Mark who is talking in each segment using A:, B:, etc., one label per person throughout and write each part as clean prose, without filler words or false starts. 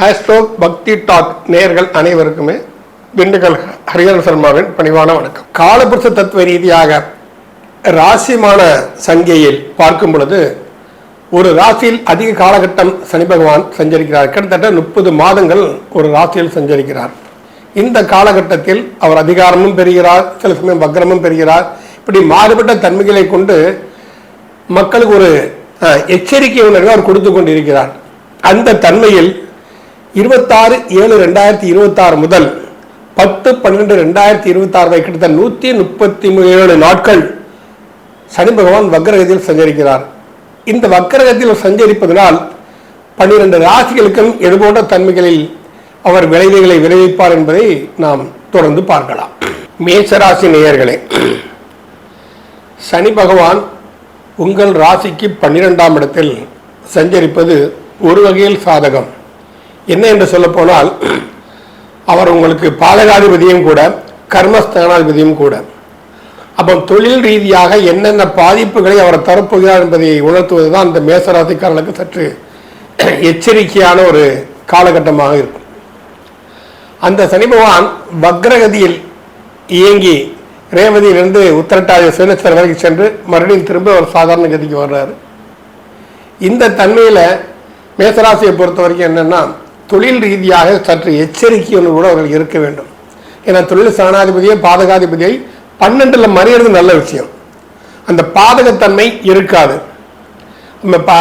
A: Astro பக்தி talk நேயர்கள் அனைவருக்குமே திண்டுக்கல் ஹரிஹரன் சர்மாவின் பணிவான வணக்கம். காலபுருஷ தத்துவ ரீதியாக ராசிமான சங்கையில் பார்க்கும் பொழுது ஒரு ராசியில் அதிக காலகட்டம் சனி பகவான் சஞ்சரிக்கிறார். கிட்டத்தட்ட 30 மாதங்கள் ஒரு ராசியில் சஞ்சரிக்கிறார். இந்த காலகட்டத்தில் அவர் அதிகாரமும் பெறுகிறார், சில சமயம் வக்ரமும் பெறுகிறார். இப்படி மாறுபட்ட தன்மைகளை கொண்டு மக்களுக்கு ஒரு எச்சரிக்கை உணர்வை அவர் கொடுத்து கொண்டிருக்கிறார். அந்த தன்மையில் 26/7/2026 முதல் 10/12/2026 கிட்டத்தட்ட 137 நாட்கள் சனி பகவான் வக்ரகதியில் சஞ்சரிக்கிறார். இந்த வக்ரகதியில் சஞ்சரிப்பதனால் 12 ராசிகளுக்கும் எதுபோன்ற தன்மைகளில் அவர் விளைவுகளை விளைவிப்பார் என்பதை நாம் தொடர்ந்து பார்க்கலாம். மேஷராசி நேயர்களே, சனி பகவான் உங்கள் ராசிக்கு 12ஆம் இடத்தில் சஞ்சரிப்பது ஒரு வகையில் சாதகம். என்ன என்று சொல்ல போனால், அவர் உங்களுக்கு பாதகாதிபதியும் கூட, கர்மஸ்தானாதிபதியும் கூட. அப்போ தொழில் ரீதியாக என்னென்ன பாதிப்புகளை அவர் தரப்போகிறார் என்பதை உணர்த்துவதுதான் அந்த மேசராசிக்காரர்களுக்கு சற்று எச்சரிக்கையான ஒரு காலகட்டமாக இருக்கும். அந்த சனி பகவான் வக்ரகதியில் இயங்கி ரேவதியிலிருந்து உத்திரட்டாதி சுயநட்சத்திரம் வரைக்கும் சென்று மறுபடியும் திரும்ப ஒரு சாதாரண கதிக்கு வர்றாரு. இந்த தன்மையில் மேசராசியை பொறுத்த வரைக்கும் என்னென்னா, தொழில் ரீதியாக சற்று எச்சரிக்கையோடு கூட அவர்கள் இருக்க வேண்டும். ஏன்னா தொழில் ஸ்தானாதிபதியை பாதகாதிபதியை 12ல் மறையிறது நல்ல விஷயம். அந்த பாதகத்தன்மை இருக்காது.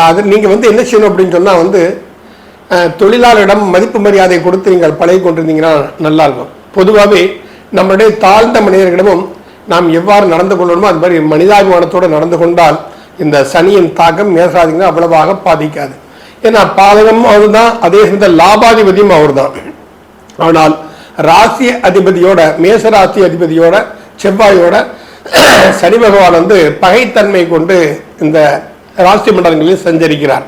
A: அது நீங்கள் என்ன செய்யணும் அப்படின்னு சொன்னால் தொழிலாளரிடம் மதிப்பு மரியாதை கொடுத்து நீங்கள் பழகி கொண்டிருந்தீங்கன்னா நல்லா இருக்கும். பொதுவாகவே நம்மளுடைய தாழ்ந்த மனிதர்களிடமும் நாம் எவ்வாறு நடந்து கொள்ளணுமோ அது மாதிரி மனிதாபிமானத்தோடு நடந்து கொண்டால் இந்த சனியின் தாக்கம் மேசராசிக்கு அவ்வளவாக பாதிக்காது. ஏன்னா பாதகம் அவர் தான், அதே சமயத்தில் லாபாதிபதியும் அவர் தான். ஆனால் ராசி அதிபதியோட, மேசராசி அதிபதியோட, செவ்வாயோட சனி பகவான் பகைத்தன்மை கொண்டு இந்த ராசி மண்டலங்களில் சஞ்சரிக்கிறார்.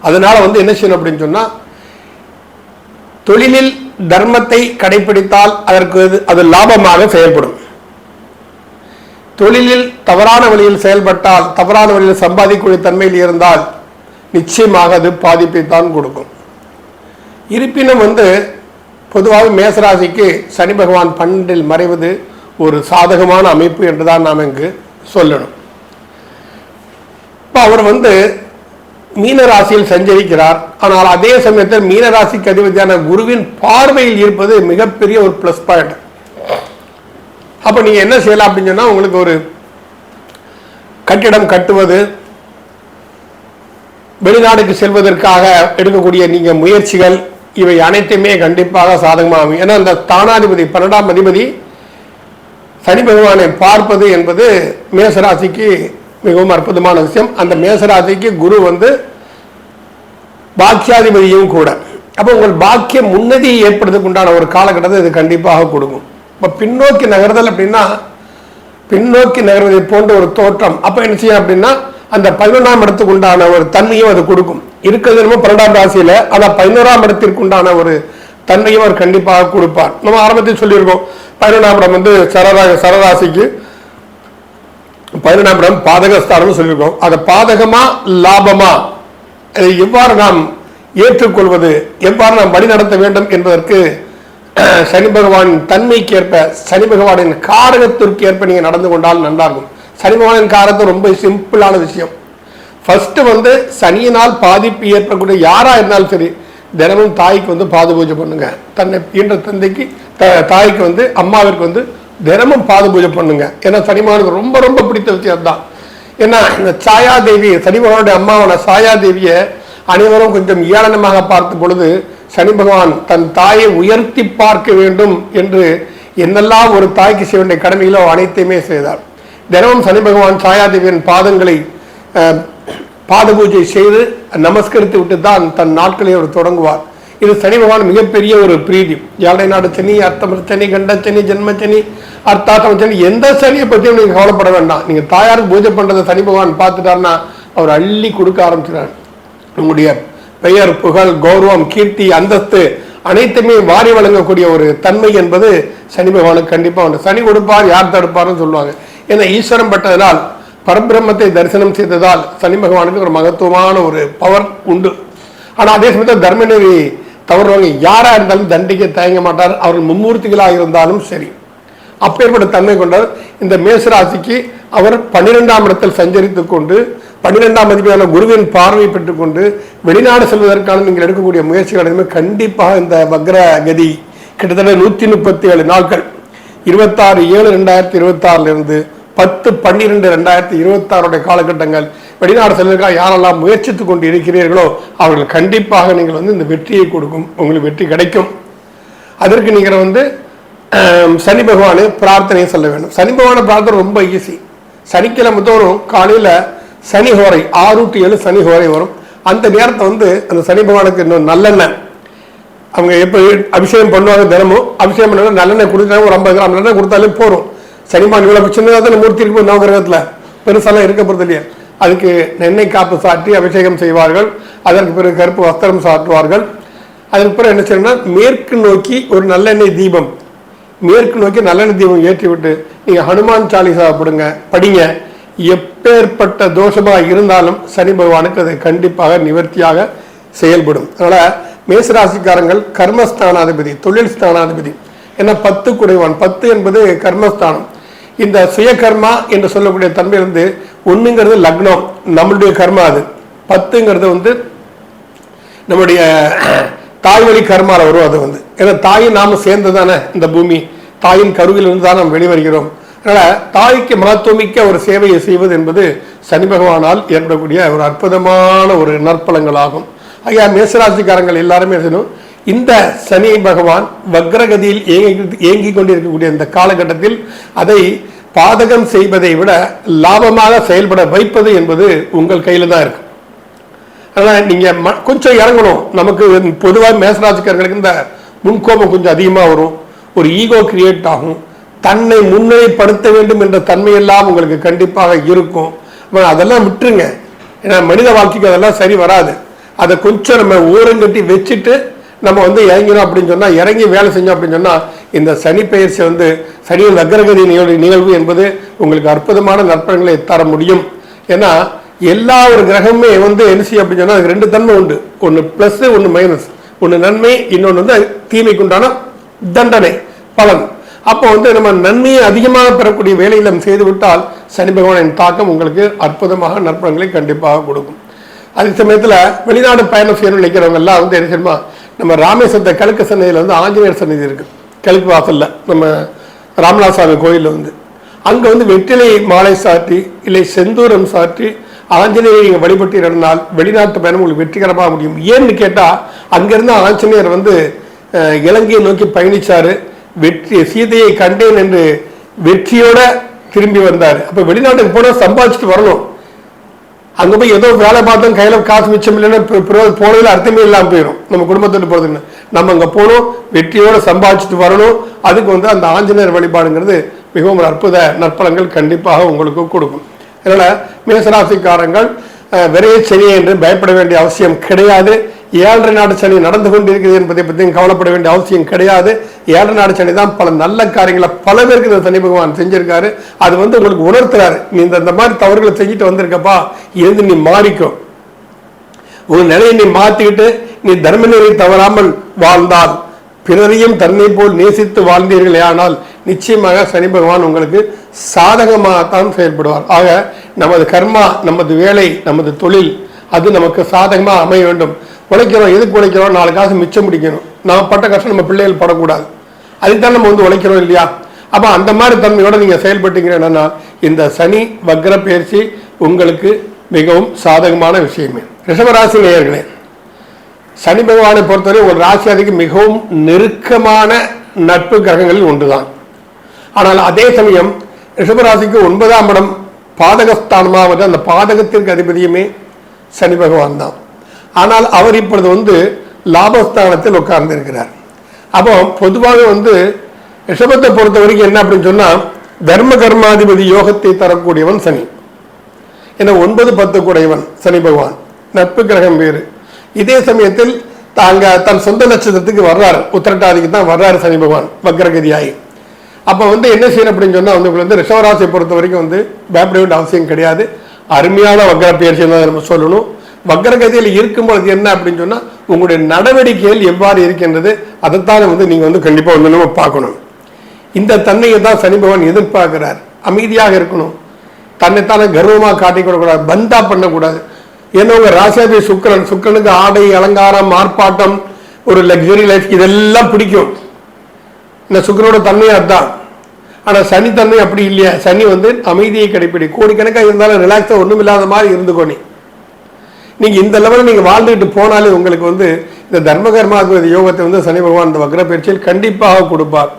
A: அதனால என்ன செய்யணும் அப்படின்னு சொன்னா, தொழிலில் தர்மத்தை கடைபிடித்தால் அதற்கு அது லாபமாக செயல்படும். தொழிலில் தவறான வழியில் செயல்பட்டால், தவறான வழியில் சம்பாதிக்கக்கூடிய தன்மையில் இருந்தால் நிச்சயமாக அது பாதிப்பைத்தான் கொடுக்கும். இருப்பினும் பொதுவாக மேசராசிக்கு சனி பகவான் 12ல் மறைவது ஒரு சாதகமான அமைப்பு என்றுதான் நாம் இங்கு சொல்லணும். இப்போ அவர் மீன ராசியில் சஞ்சரிக்கிறார். ஆனால் அதே சமயத்தில் மீனராசிக்கு அதிபதியான குருவின் பார்வையில் இருப்பது மிகப்பெரிய ஒரு பிளஸ் பாயிண்ட். அப்போ நீங்க என்ன செய்யலாம் அப்படின்னு சொன்னா, உங்களுக்கு ஒரு கட்டிடம் கட்டுவது, வெளிநாடுக்கு செல்வதற்காக எடுக்கக்கூடிய நீங்க முயற்சிகள், இவை அனைத்துமே கண்டிப்பாக சாதகமாகும். ஏன்னா அந்த ஸ்தானாதிபதி 12ஆம் அதிபதி சனி பகவானை பார்ப்பது என்பது மேசராசிக்கு மிகவும் அற்புதமான விஷயம். அந்த மேசராசிக்கு குரு பாக்கியாதிபதியும் கூட. அப்போ உங்கள் பாக்கியம் முன்னதியை ஏற்படுறதுக்கு உண்டான ஒரு காலகட்டத்தை இது கண்டிப்பாக கொடுக்கும். இப்போ பின்னோக்கி நகர்தல் அப்படின்னா, பின்னோக்கி நகர்வதை போன்ற ஒரு தோற்றம். அப்போ என்ன செய்யும் அப்படின்னா, அந்த 11ஆம் இடத்துக்கு உண்டான ஒரு தன்மையும் அது கொடுக்கும். இருக்கிறது என்னமோ 12ஆம் ராசியில, ஆனால் 11ஆம் இடத்திற்கு உண்டான ஒரு தன்மையும் அவர் கண்டிப்பாக கொடுப்பார். நம்ம ஆரம்பத்தில் சொல்லியிருக்கோம், 11ஆம் இடம் சரராசிக்கு 11ஆம் இடம் பாதகஸ்தானம் சொல்லியிருக்கோம். அது பாதகமா லாபமா, அதை எவ்வாறு நாம் ஏற்றுக்கொள்வது, எவ்வாறு நாம் வழி நடத்த வேண்டும் என்பதற்கு சனி பகவானின் தன்மைக்கு ஏற்ப, சனி பகவானின் காரகத்திற்கு ஏற்ப நீங்க நடந்து கொண்டால் நல்லா இருக்கும். சனி பகவானின் காரகத்தை ரொம்ப சிம்பிளான விஷயம். ஃபர்ஸ்ட் சனியினால் பாதிப்பு ஏற்படக்கூடிய யாரா இருந்தாலும் சரி, தினமும் தாய்க்கு பாத பூஜை பண்ணுங்க. தன்னை ஈன்ற தந்தைக்கு, தாய்க்கு அம்மாவிற்கு தினமும் பாத பூஜை பண்ணுங்க. ஏன்னா சனி பகவானுக்கு ரொம்ப ரொம்ப பிடித்த விஷயம் தான். ஏன்னா இந்த சாயாதேவி, சனி பகவானுடைய அம்மாவான சாயாதேவியை அனைவரும் கொஞ்சம் ஏளனமாக பார்த்த பொழுது, சனி பகவான் தன் தாயை உயர்த்தி பார்க்க வேண்டும் என்று என்னெல்லாம் ஒரு தாய்க்கு செய்ய வேண்டிய கடமைகளோ அனைத்தையுமே செய்தார். தினமும் சனி பகவான் சாயாதேவியின் பாதங்களை பாத பூஜை செய்து நமஸ்கரித்து விட்டு தான் தன் நாட்களை அவர் தொடங்குவார். இது சனி பகவான் மிகப்பெரிய ஒரு பிரீதி. ஏழை நாடு சனி, அர்த்தம சனி, கண்ட சனி, ஜென்ம சனி, அர்த்தாத்தம சனி, எந்த சனியை பற்றியும் நீங்க கவலைப்பட வேண்டாம். நீங்க தாயாருக்கு பூஜை பண்றதை சனி பகவான் பார்த்துட்டாருன்னா அவர் அள்ளி கொடுக்க ஆரம்பிச்சிடார். உங்களுடைய பெயர், புகழ், கௌரவம், கீர்த்தி, அந்தஸ்து அனைத்துமே வாரி வழங்கக்கூடிய ஒரு தன்மை என்பது சனி பகவானுக்கு கண்டிப்பா உண்டு. சனி கொடுப்பார், யார் தடுப்பார்னு சொல்லுவாங்க. ஏன்னா ஈஸ்வரம் பட்டதனால், பரபிரம்மத்தை தரிசனம் செய்ததால் சனி பகவானுக்கு ஒரு மகத்துவமான ஒரு பவர் உண்டு. ஆனால் அதே சமயத்தில் தர்மநெறி தவறுவாங்க. யாரா இருந்தாலும் தண்டிக்க தயங்க மாட்டார். அவர்கள் மும்மூர்த்திகளாக இருந்தாலும் சரி. அப்பேற்பட்ட தன்மை கொண்டார். இந்த மேசராசிக்கு அவர் 12ஆம் இடத்தில் சஞ்சரித்துக் கொண்டு 12ஆம் அதிபதியான குருவின் பார்வை பெற்றுக்கொண்டு வெளிநாடு செல்வதற்கான நீங்கள் எடுக்கக்கூடிய முயற்சிகள் கண்டிப்பாக இந்த வக்ரகதி கிட்டத்தட்ட 137 நாட்கள் 26/7/2026 10/12/2026 காலகட்டங்கள் வெளிநாடு செல்வதற்காக யாரெல்லாம் முயற்சித்துக் கொண்டு இருக்கிறீர்களோ அவர்கள் கண்டிப்பாக நீங்கள் இந்த வெற்றியை கொடுக்கும். உங்களுக்கு வெற்றி கிடைக்கும். அதற்கு நீங்கள் சனி பகவானை பிரார்த்தனை சொல்ல வேண்டும். சனி பகவான பிரார்த்தனை ரொம்ப ஈஸி. சனிக்கிழமை தோறும் காலையில் சனி ஹோரை 6 to 7 சனி ஹோரை வரும். அந்த நேரத்தை அந்த சனி பகவானுக்கு இன்னும் நல்லெண்ணெய் அவங்க எப்போ அபிஷேகம் பண்ணுவாங்க, தினமும் அபிஷேகம் பண்ண நல்லெண்ணெய் கொடுத்தாங்க. ஒரு 50 கிராம் நல்லெண்ணெய் கொடுத்தாலே போதும். சனிமான் இவ்வளவு சின்னதாக தான் மூர்த்தி இருக்கும் நவகிரகத்தில், பெருசாலாம் இருக்க போகிறது இல்லையா. அதுக்கு எண்ணெய் காப்பு சாற்றி அபிஷேகம் செய்வார்கள். அதற்கு பிறகு கருப்பு வஸ்திரம் சாற்றுவார்கள். அதுக்கு பிறகு என்ன செய்யணும்னா மேற்கு நோக்கி ஒரு நல்லெண்ணெய் தீபம், மேற்கு நோக்கி நல்லெண்ணெய் தீபம் ஏற்றி விட்டு நீங்கள் ஹனுமான் சாலிசா படிங்க. எப்பேற்பட்ட தோஷமாக இருந்தாலும் சனி பகவானுக்கு அது கண்டிப்பாக நிவர்த்தியாக செயல்படும். அதனால மேசராசிக்காரங்கள் கர்மஸ்தானாதிபதி, தொழில் ஸ்தானாதிபதி, ஏன்னா 10 குடைவான். 10 என்பது கர்மஸ்தானம். இந்த சுயகர்மா என்று சொல்லக்கூடிய தன்மையிலிருந்து 1ங்கிறது லக்னம், நம்மளுடைய கர்மா. அது 10ங்கிறது நம்முடைய தாய் வழி கர்மால வரும். அது ஏன்னா தாயும் நாம சேர்ந்து தானே இந்த பூமி, தாயின் கருவில் இருந்து தான் நாம் வெளிவருகிறோம். அதனால தாய்க்கு மகத்துவமிக்க ஒரு சேவையை செய்வது என்பது சனி பகவானால் ஏற்படக்கூடிய ஒரு அற்புதமான ஒரு நற்பலங்களாகும். ஐயா மேசராசிக்காரங்கள் எல்லாருமே செய்யணும். இந்த சனி பகவான் வக்ரகதியில் இயங்கி கொண்டிருக்கக்கூடிய இந்த காலகட்டத்தில் அதை பாதகம் செய்வதை விட லாபமாக செயல்பட வைப்பது என்பது உங்கள் கையில தான் இருக்கு. அதனால நீங்க கொஞ்சம் இறங்கணும். நமக்கு பொதுவாக மேசராசிக்காரர்களுக்கு இந்த முன்கோபம் கொஞ்சம் அதிகமாக வரும். ஒரு ஈகோ கிரியேட் ஆகும். தன்னை முன்னிலைப்படுத்த வேண்டும் என்ற தன்மையெல்லாம் உங்களுக்கு கண்டிப்பாக இருக்கும். அதெல்லாம் விட்டுருங்க. ஏன்னா மனித வாழ்க்கைக்கு அதெல்லாம் சரி வராது. அதை கொஞ்சம் நம்ம ஊரங்கட்டி வச்சுட்டு நம்ம இறங்கினோம் அப்படின்னு சொன்னா, இறங்கி வேலை செஞ்சோம் அப்படின்னு சொன்னா இந்த சனி பயிற்சி சனியின் வக்ரகதி நிகழ்வு என்பது உங்களுக்கு அற்புதமான நற்பலன்களை தர முடியும். ஏன்னா எல்லா ஒரு கிரகமே என்ன செய்யும் அப்படின்னு சொன்னா அதுக்கு 2 தன்மை உண்டு. ஒன்று பிளஸ், ஒன்று மைனஸ். ஒன்று நன்மை, இன்னொன்று தீமைக்கு உண்டான தண்டனை பலன். அப்போ நம்ம நன்மையை அதிகமாக பெறக்கூடிய வேலையை நம்ம செய்துவிட்டால் சனி பகவானின் தாக்கம் உங்களுக்கு அற்புதமாக நற்பலன்களை கண்டிப்பாக கொடுக்கும். அதே சமயத்தில் வெளிநாடு பயணம் செய்யணும்னு நினைக்கிறவங்க எல்லாம் என்ன செய்யணுமா, நம்ம ராமேஸ்வரத்தை கிழக்கு சன்னதியில் ஆஞ்சநேயர் சன்னதி இருக்கு. கிழக்கு வாசல்ல நம்ம ராமநாதசாமி கோயிலில் அங்கே வெற்றிலை மாலை சாற்றி இல்லை செந்தூரம் சாற்றி ஆஞ்சநேயரை நீங்கள் வழிபட்டு இருந்தால் வெளிநாட்டு பயணம் உங்களுக்கு வெற்றிகரமாக முடியும். ஏன்னு கேட்டால் அங்கிருந்து ஆஞ்சநேயர் இலங்கையை நோக்கி பயணிச்சாரு. சீதையை கண்டேன் என்று வெற்றியோட திரும்பி வந்தார். அப்ப வெளிநாட்டுக்கு போனா சம்பாதிச்சுட்டு வரணும். அங்க போய் ஏதோ வேலை பார்த்தோம், கையில காசு மிச்சம் இல்லைன்னா போனதுல அர்த்தமே இல்லாம போயிடும். நம்ம குடும்பத்துக்கு போறதுன்னு நம்ம அங்க போகணும், வெற்றியோட சம்பாதிச்சுட்டு வரணும். அதுக்கு அந்த ஆஞ்சநேயர் வழிபாடுங்கிறது மிகவும் ஒரு அற்புத நற்பலங்கள் கண்டிப்பாக உங்களுக்கு கொடுக்கும். அதனால மேசராசிக்காரங்கள் விரைய சனி என்று பயப்பட வேண்டிய அவசியம் கிடையாது. 7 நாடு சனி நடந்து கொண்டிருக்கிறது என்பதை பற்றியும் கவலைப்பட வேண்டிய அவசியம் கிடையாது. 7 நாடு சனி தான் பல நல்ல காரியங்களை பல பேருக்கு இந்த சனி பகவான் செஞ்சிருக்காரு. அது உங்களுக்கு உணர்த்துறாரு, நீ இந்த மாதிரி தவறுகளை செஞ்சுட்டு வந்திருக்கப்பா, இருந்து நீ மாறிக்கும். உன் நிலையை நீ மாற்றிக்கிட்டு நீ தர்ம நிலையை தவறாமல் வாழ்ந்தால், பிறரையும் தன்னை போல் நேசித்து வாழ்ந்தீர்களே ஆனால் நிச்சயமாக சனி பகவான் உங்களுக்கு சாதகமாகத்தான் செயல்படுவார். ஆக நமது கர்மா, நமது வேலை, நமது தொழில் அது நமக்கு சாதகமாக அமைய வேண்டும். உழைக்கிறோம், எதுக்கு உழைக்கிறோம்? 4 காசு மிச்சம் முடிக்கணும். நம்ம பட்ட கஷ்டம் நம்ம பிள்ளைகள் படக்கூடாது. அதுதான் நம்ம உழைக்கிறோம் இல்லையா? அப்ப அந்த மாதிரி தன்மையோட நீங்க செயல்பட்டீங்கன்னா இந்த சனி வக்ர பயிற்சி உங்களுக்கு மிகவும் சாதகமான விஷயமே. ரிஷபராசி நேயர்களே, சனி பகவானை பொறுத்தவரை ஒரு ராசியாதிக்கு மிகவும் நெருக்கமான நட்பு கிரகங்களில் ஒன்றுதான். ஆனால் அதே சமயம் ரிஷபராசிக்கு 9ஆம் இடம் பாதகஸ்தானமாக, அந்த பாதகத்திற்கு அதிபதியுமே சனி பகவான் தான். ஆனால் அவர் இப்பொழுது லாபஸ்தானத்தில் உட்கார்ந்து இருக்கிறார். அப்போ பொதுவாக ரிஷபத்தை பொறுத்த வரைக்கும் என்ன அப்படின்னு சொன்னா, தர்ம கர்மாதிபதி யோகத்தை தரக்கூடியவன் சனி. ஏன்னா 9, 10 கூடையவன் சனி பகவான், நட்பு கிரகம் வேறு. இதே சமயத்தில் தாங்க தன் சொந்த நட்சத்திரத்துக்கு வர்றாரு, உத்திரட்டாதிக்கு தான் வர்றாரு சனி பகவான் வக்ரகதியாகி. அப்போ என்ன செய்யணும் அப்படின்னு சொன்னா உங்களுக்கு ரிஷபராசியை பொறுத்த வரைக்கும் பயப்பட வேண்டிய அவசியம் கிடையாது. அருமையான வக்ர பயிற்சி தான் நம்ம சொல்லணும். வக்ரகதியில் இருக்கும்போது என்ன அப்படின்னு சொன்னா உங்களுடைய நடவடிக்கைகள் எவ்வாறு இருக்கின்றது, அதைத்தான் வந்து நீங்க வந்து கண்டிப்பா வந்து நம்ம பார்க்கணும். இந்த தன்மையை தான் சனி பகவான் எதிர்பார்க்கிறார். அமைதியாக இருக்கணும், தன்னைத்தானே கர்வமாக காட்டிக்கொள்ளக்கூடாது, பந்தா பண்ணக்கூடாது. ஏன்னா உங்க ராசியாபி சுக்கரனுக்கு ஆடை அலங்காரம் ஆர்ப்பாட்டம் ஒரு லக்ஸரி லைஃப் இதெல்லாம் பிடிக்கும். இந்த சுக்கரனோட தன்மையை அதுதான். ஆனா சனி தன்மை அப்படி இல்லையா, சனி வந்து அமைதியை கடைப்பிடி, கோடிக்கணக்காக இருந்தாலும் ரிலாக்ஸா ஒண்ணும் இல்லாத மாதிரி இருந்துக்கோனி. நீங்க இந்த லெவலில் நீங்க வாழ்ந்துட்டு போனாலே உங்களுக்கு வந்து இந்த தர்மகர்மாதிபதி யோகத்தை வந்து சனி பகவான் இந்த வக்ர பயிற்சியில் கண்டிப்பாக கொடுப்பார்.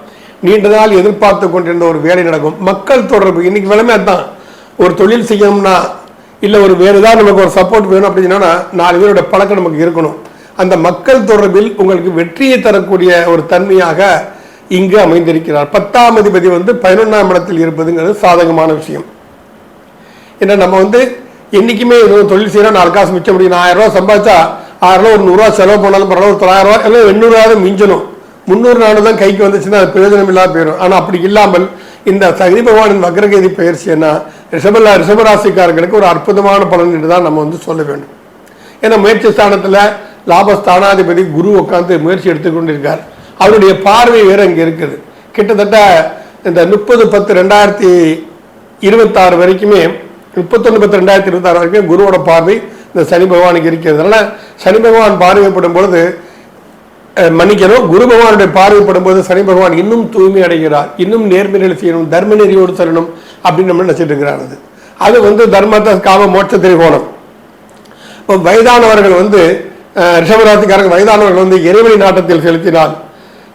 A: நீண்ட நாள் எதிர்பார்த்து கொண்டிருந்த ஒரு வேலை நடக்கும். மக்கள் தொடர்பு இன்னைக்கு விளமே அதுதான். ஒரு தொழில் செய்யணும்னா இல்ல ஒரு வேறு ஏதாவது நமக்கு ஒரு சப்போர்ட் வேணும் அப்படின்னா 4 பேரோட பழக்கம் நமக்கு இருக்கணும். அந்த மக்கள் தொடர்பில் உங்களுக்கு வெற்றியை தரக்கூடிய ஒரு தன்மையாக இங்கு அமைந்திருக்கிறார். 10ஆம் அதிபதி வந்து 11ஆம் இடத்தில் இருப்பதுங்கிறது சாதகமான விஷயம். ஏன்னா நம்ம வந்து என்னைக்குமே தொழில் செய்யறோம், 4 காசு மிச்சம் முடியும். 1000 ரூபாய் சம்பாதிச்சா 1000 ரூபா ஒரு 100 ரூபா செலவு பண்ணாலும் பரவாயில்ல, ஒரு 900 ரூபாய் எல்லாம் 800 மிஞ்சணும். 300 நாடு தான் கைக்கு வந்துச்சுன்னா அது பிரயோஜனம் இல்லாம போயிடும். ஆனா அப்படி இல்லாமல் இந்த சனி பகவானின் வக்ரகதி பயிற்சி என்ன ரிஷபராசிக்காரர்களுக்கு ஒரு அற்புதமான பலன் என்று தான் நம்ம வந்து சொல்ல வேண்டும். ஏன்னா முயற்சி ஸ்தானத்துல லாபஸ்தானாதிபதி குரு உட்காந்து முயற்சி எடுத்துக்கொண்டிருக்கார். அவருடைய பார்வை வேற இங்க இருக்குது. கிட்டத்தட்ட இந்த 30/10/2026 வரைக்குமே 31/10/2026 வரைக்கும் குருவோட பார்வை இந்த சனி பகவானுக்கு இருக்கிறது. அதனால சனி பகவான் பார்வைப்படும் பொழுது மன்னிக்கணும், குரு பகவானுடைய பார்வைப்படும் போது சனி பகவான் இன்னும் தூய்மை அடைகிறார், இன்னும் நேர்மைகள் செய்யணும், தர்ம நெறியோடு செல்லணும் அப்படின்னு நம்ம நினைச்சிட்டு இருக்கிறார். அது வந்து தர்மத்தை காம மோட்ச திரிகோணம். இப்போ வயதானவர்கள் வந்து ரிஷபராசிக்காரர்கள் வயதானவர்கள் வந்து இறைவழி நாட்டத்தில் செலுத்தினால்,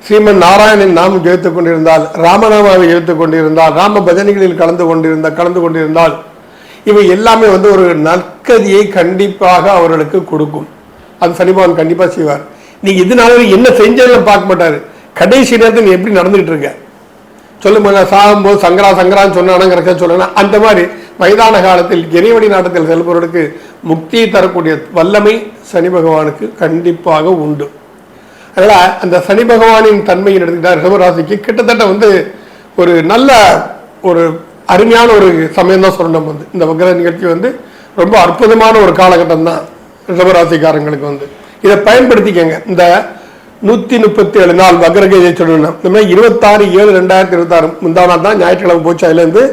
A: ஸ்ரீமன் நாராயணன் நாமம் ஜெயித்துக் கொண்டிருந்தால், ராமநாமாவை ஜெயித்துக் கொண்டிருந்தால், ராம பஜனைகளில் கலந்து கொண்டிருந்தால் இவை எல்லாமே வந்து ஒரு நற்கதியை கண்டிப்பாக அவர்களுக்கு கொடுக்கும். அது சனி பகவான் கண்டிப்பா செய்வார். நீங்க இதனால என்ன செஞ்சாலும் பார்க்க மாட்டாரு. கடைசி நேரத்தில் நீ எப்படி நடந்துகிட்டு இருக்க சொல்லுங்க. சாகும்போது சங்கரான்னு சொன்னாங்க சொல்லணும். அந்த மாதிரி வயதான காலத்தில் இறைவழி நாட்டத்தில் செல்பவர்களுக்கு முக்தியை தரக்கூடிய வல்லமை சனி பகவானுக்கு கண்டிப்பாக உண்டு. அதனால அந்த சனி பகவானின் தன்மையை எடுத்துக்கிட்டா ரிஷபராசிக்கு கிட்டத்தட்ட வந்து ஒரு நல்ல ஒரு அருமையான ஒரு சமயம் தான் சொல்லணும். வந்து இந்த வக்ர நிகழ்ச்சி வந்து ரொம்ப அற்புதமான ஒரு காலகட்டம் தான் ரிஷபராசிக்காரங்களுக்கு. வந்து இதை பயன்படுத்திக்கங்க. இந்த 137 நாள் வக்ரகதியை சொல்லணும். இந்த மாதிரி 26/7/2026 முந்தா நாள் தான் ஞாயிற்றுக்கிழமை போச்சு. அதுலேருந்து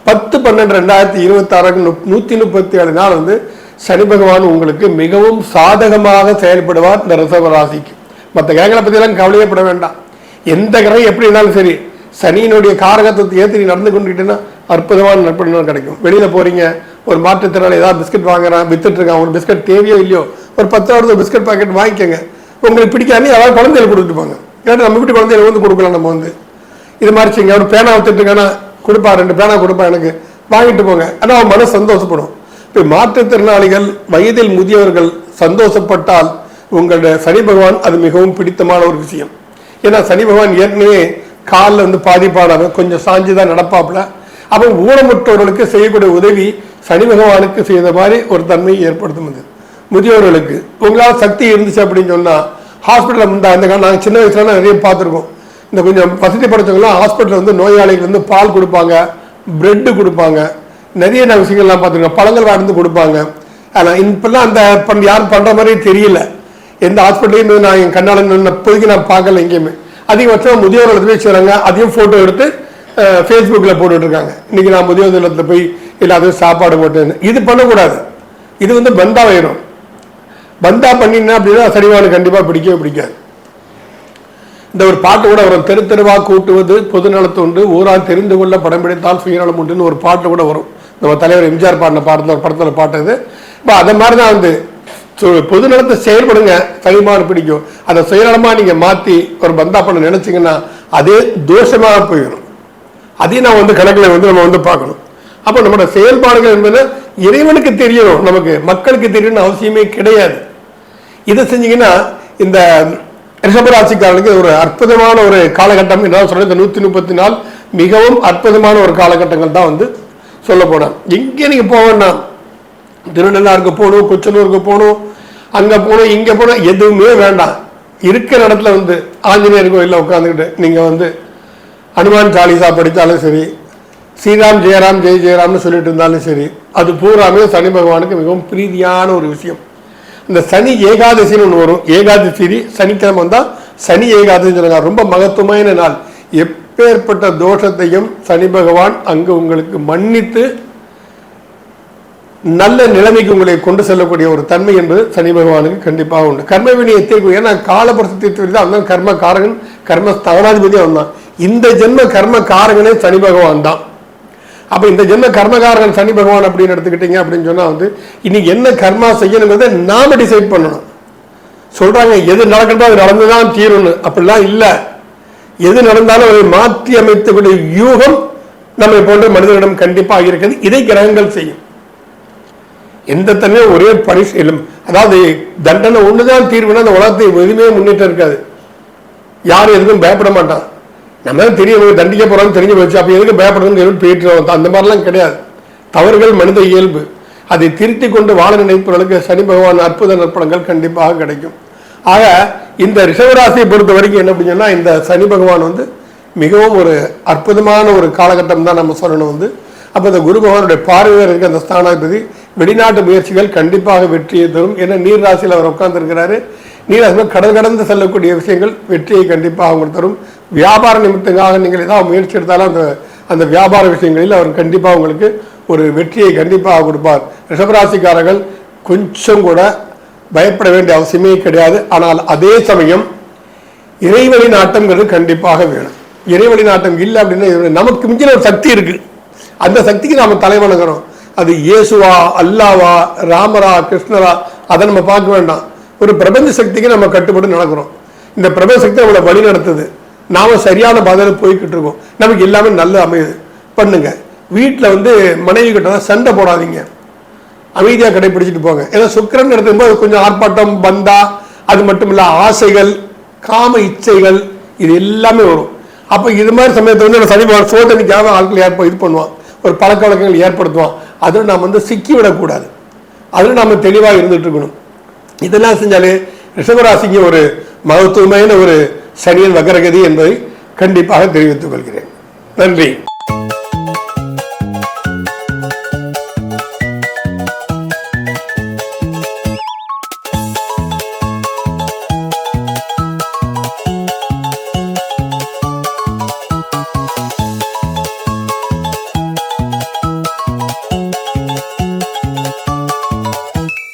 A: 10/12/2026 137 நாள் வந்து சனி பகவான் உங்களுக்கு மிகவும் சாதகமாக செயல்படுவார் இந்த ரிஷபராசிக்கு. மற்ற கிரகங்களை பற்றியெல்லாம் கவலையப்பட வேண்டாம். எந்த கிரகம் எப்படி இருந்தாலும் சரி, சனியினுடைய காரகத்தை ஏற்றி நீ நடந்து கொண்டுக்கிட்டேன்னா அற்புதமான நற்பலன்கள் கிடைக்கும். வெளியில போறீங்க, ஒரு மாற்றுத்திறனாளி ஏதாவது பிஸ்கட் வாங்குறான், வித்துட்டு இருக்கான், ஒரு பிஸ்கட் தேவையோ இல்லையோ ஒரு 10 ரூபா பிஸ்கட் பாக்கெட் வாங்கிக்கோங்க. உங்களுக்கு பிடிக்காது யாராவது குழந்தைகள் கொடுத்துட்டு போங்க. ஏன்னா நம்ம வீட்டு குழந்தைகள் வந்து கொடுக்கலாம். நம்ம வந்து இது மாதிரி செய்யுங்க. ஒரு பேனா வித்துட்டு இருக்கானா கொடுப்பா, 2 பேனா கொடுப்பா, எனக்கு வாங்கிட்டு போங்க. ஆனால் அவன் மனசு சந்தோஷப்படும். இப்போ மாற்றுத்திறனாளிகள் வயதில் முதியவர்கள் சந்தோஷப்பட்டால் உங்களுடைய சனி பகவான் அது மிகவும் பிடித்தமான ஒரு விஷயம். ஏன்னா சனி பகவான் ஏற்கனவே காலில் வந்து பாதிப்பானவன், கொஞ்சம் சாஞ்சுதான் நடப்பாப்புல. அவன் ஊனமுற்றவர்களுக்கு செய்யக்கூடிய உதவி சனி பகவானுக்கு செய்த மாதிரி ஒரு தன்மையை ஏற்படுத்தும். முதியோர்களுக்கு உங்களால் சக்தி இருந்துச்சு அப்படின்னு சொன்னா ஹாஸ்பிட்டலில் இந்த நாங்கள் சின்ன வயசுல நிறைய பார்த்துருக்கோம். இந்த கொஞ்சம் வசதி படைச்சவங்களாம் ஹாஸ்பிட்டலில் வந்து நோயாளிகள் வந்து பால் கொடுப்பாங்க, பிரெட்டு கொடுப்பாங்க, நிறைய விஷயங்கள்லாம் பார்த்துருக்கோம், பழங்கள் வாழ்ந்து கொடுப்பாங்க. ஆனால் இப்பெல்லாம் அந்த யாரும் பண்ணுற மாதிரி தெரியல. எந்த ஹாஸ்பிட்டலையும் நான் என் கண்ணால் இப்போதைக்கு நான் பார்க்கல எங்கேயுமே. அதிகபட்சம் முதியோர்கள் போய் செய்கிறாங்க, அதையும் ஃபோட்டோ எடுத்து ஃபேஸ்புக்கில் போட்டுட்டு இருக்காங்க. இன்னைக்கு நான் முதியோர் இல்லத்தில் போய் எல்லாத்தையும் சாப்பாடு போட்டேன்னு. இது பண்ணக்கூடாது. இது வந்து பந்தா ஆயிரும். பந்தா பண்ணினா அப்படின்னா சரிவானு கண்டிப்பாக பிடிக்கவே பிடிக்காது. இந்த ஒரு பாட்டு கூட வரும், தெரு தெருவா கூட்டுவது பொது நலத்தொண்டு ஊரால் தெரிந்து கொள்ள படம் பிடித்தால் சுயநலம் உண்டுன்னு ஒரு பாட்டு கூட வரும். நம்ம தலைவர் எம்ஜிஆர் பாடின பாட்டு, ஒரு படத்தில் பாட்டு இது. இப்போ அதை மாதிரி தான் வந்து பொது நலத்தை செயல்படுங்க, சரிமான பிடிக்கும். அதை சுயநலமாக நீங்கள் மாற்றி ஒரு பந்தா பண்ண நினைச்சிங்கன்னா அதே தோஷமாக போயிடும். அதையும் நான் வந்து கணக்கில் வந்து நம்ம வந்து பார்க்கணும். அப்போ நம்மளோட செயல்பாடுகள் என்பது இறைவனுக்கு தெரியணும், நமக்கு மக்களுக்கு தெரியணும்னு அவசியமே கிடையாது. இதை செஞ்சீங்கன்னா இந்த ரிஷபராசிக்காரனுக்கு ஒரு அற்புதமான ஒரு காலகட்டம் என்ன சொல்ற. இந்த 130 நாள் மிகவும் அற்புதமான ஒரு காலகட்டங்கள் தான் வந்து சொல்ல போனேன். எங்கே நீங்க போவேன்னா திருநெல்லாருக்கு போகணும், கொச்சனூருக்கு போகணும், அங்க போகணும், இங்க போகணும், எதுவுமே வேண்டாம். இருக்கிற இடத்துல வந்து ஆஞ்சநேயர் கோயிலில் உட்காந்துக்கிட்டு நீங்க வந்து ஹனுமான் சாலிசா படித்தாலும் சரி, ஸ்ரீராம் ஜெயராம் ஜெய் ஜெயராம்னு சொல்லிட்டு இருந்தாலும் சரி, அது பூராமே சனி பகவானுக்கு மிகவும் பிரீதியான ஒரு விஷயம். இந்த சனி ஏகாதசின்னு ஒன்று வரும். ஏகாதசி சனிக்கிழமை வந்தால் சனி ஏகாதசின்னு சொல்லுங்க. ரொம்ப மகத்துவமான நாள். எப்பேற்பட்ட தோஷத்தையும் சனி பகவான் அங்கு உங்களுக்கு மன்னித்து நல்ல நிலைமைக்கு உங்களை கொண்டு செல்லக்கூடிய ஒரு தன்மை என்பது சனி பகவானுக்கு கண்டிப்பாக உண்டு. கர்ம வினையை தேக்கும். ஏன்னா காலபுரத்தை அவன் கர்ம காரகன், கர்ம ஸ்தவனாதிபதி அவன் தான். இந்த ஜென்ம கர்ம காரகனே சனி பகவான் தான். அப்ப இந்த ஜென்ம கர்மகாரகன் சனி பகவான் அப்படின்னு எடுத்துக்கிட்டீங்க அப்படின்னு சொன்னா இன்னைக்கு என்ன கர்மா செய்யணுங்கிறத நாம டிசைட் பண்ணணும். சொல்றாங்க எது நடக்கணும் அது நடந்துதான் தீரும்னு. அப்படிலாம் இல்லை. எது நடந்தாலும் அதை மாற்றி அமைத்துக்கூடிய யூகம் நம்ம போன்ற மனிதர்களிடம் கண்டிப்பாக இருக்கிறது. இதை கிரகங்கள் செய்யும். எந்த தன்மையும் ஒரே பரிசீலம், அதாவது தண்டனை ஒண்ணுதான் தீர்வுனா அந்த உலகத்தை எதுவுமே முன்னேற்றம் இருக்காது. யாரும் எதுக்கும் பயப்பட மாட்டான். நம்ம தெரியும் தண்டிக்க போறோம்னு தெரிஞ்சு வச்சு அப்ப எதுக்கு பயப்படுறதுன்னு போயிட்டு அந்த மாதிரிலாம் கிடையாது. தவறுகள் மனித இயல்பு. அதை திருத்தி கொண்டு வாழ நினைப்பவர்களுக்கு சனி பகவான் அற்புத நற்பலங்கள் கண்டிப்பாக கிடைக்கும். ஆக இந்த ரிஷபராசியை பொறுத்த வரைக்கும் என்ன அப்படின்னா இந்த சனி பகவான் மிகவும் ஒரு அற்புதமான ஒரு காலகட்டம் தான் நம்ம சொல்லணும். அப்போ இந்த குரு பகவானுடைய பார்வையாக இருக்க அந்த ஸ்தானாதிபதி வெளிநாட்டு முயற்சிகள் கண்டிப்பாக வெற்றியை தரும். ஏன்னா நீர் ராசியில் அவர் உட்கார்ந்துருக்கிறாரு. நீர் ராசியில் கடந்து செல்லக்கூடிய விஷயங்கள் வெற்றியை கண்டிப்பாக அவங்களுக்கு தரும். வியாபார நிமித்தமாக நீங்கள் ஏதாவது முயற்சி எடுத்தாலும் அந்த வியாபார விஷயங்களில் அவர் கண்டிப்பாக உங்களுக்கு ஒரு வெற்றியை கண்டிப்பாக கொடுப்பார். ரிஷபராசிக்காரர்கள் கொஞ்சம் கூட பயப்பட வேண்டிய அவசியமே கிடையாது. ஆனால் அதே சமயம் இறைவழி நாட்டம்ங்கிறது கண்டிப்பாக வேணும். இறைவழி நாட்டம் இல்லை அப்படின்னா நமக்கு மிஞ்சின ஒரு சக்தி இருக்கு. அந்த சக்திக்கு நாம தலைவணங்குறோம். அது இயேசுவா, அல்லாவா, ராமரா, கிருஷ்ணரா, அதை நம்ம பார்க்க வேண்டாம். ஒரு பிரபஞ்ச சக்திக்கு நம்ம கட்டுப்பட்டு நடக்கிறோம். இந்த பிரபஞ்ச சக்தி நம்மளை வழி நடத்துது. நாம சரியான பாதையில் போய்கிட்டு இருக்கோம். நமக்கு எல்லாமே நல்ல அமையுது. பண்ணுங்க. வீட்டில் மனைவி கிட்ட சண்டை போடாதீங்க. அமைதியாக கடைபிடிச்சிட்டு போங்க. ஏன்னா சுக்கிரன் எடுத்துக்கும்போது கொஞ்சம் ஆர்ப்பாட்டம், பந்தா, அது மட்டும் இல்லை ஆசைகள், காம இச்சைகள், இது எல்லாமே வரும். அப்போ இது மாதிரி சமயத்தை சனி சோதனைக்காக ஆட்கள் இது பண்ணுவான். ஒரு பழக்க வழக்கங்கள் ஏற்படுத்துவான். அதில் நாம் சிக்கி விடக்கூடாது. அதில் நாம் தெளிவாக இருந்துட்டு இருக்கணும். இதெல்லாம் செஞ்சாலே ரிஷபராசிக்கு ஒரு மகத்துவமான ஒரு சனியின் வக்ரகதி என்பதை கண்டிப்பாக தெரிவித்துக் கொள்கிறேன். நன்றி.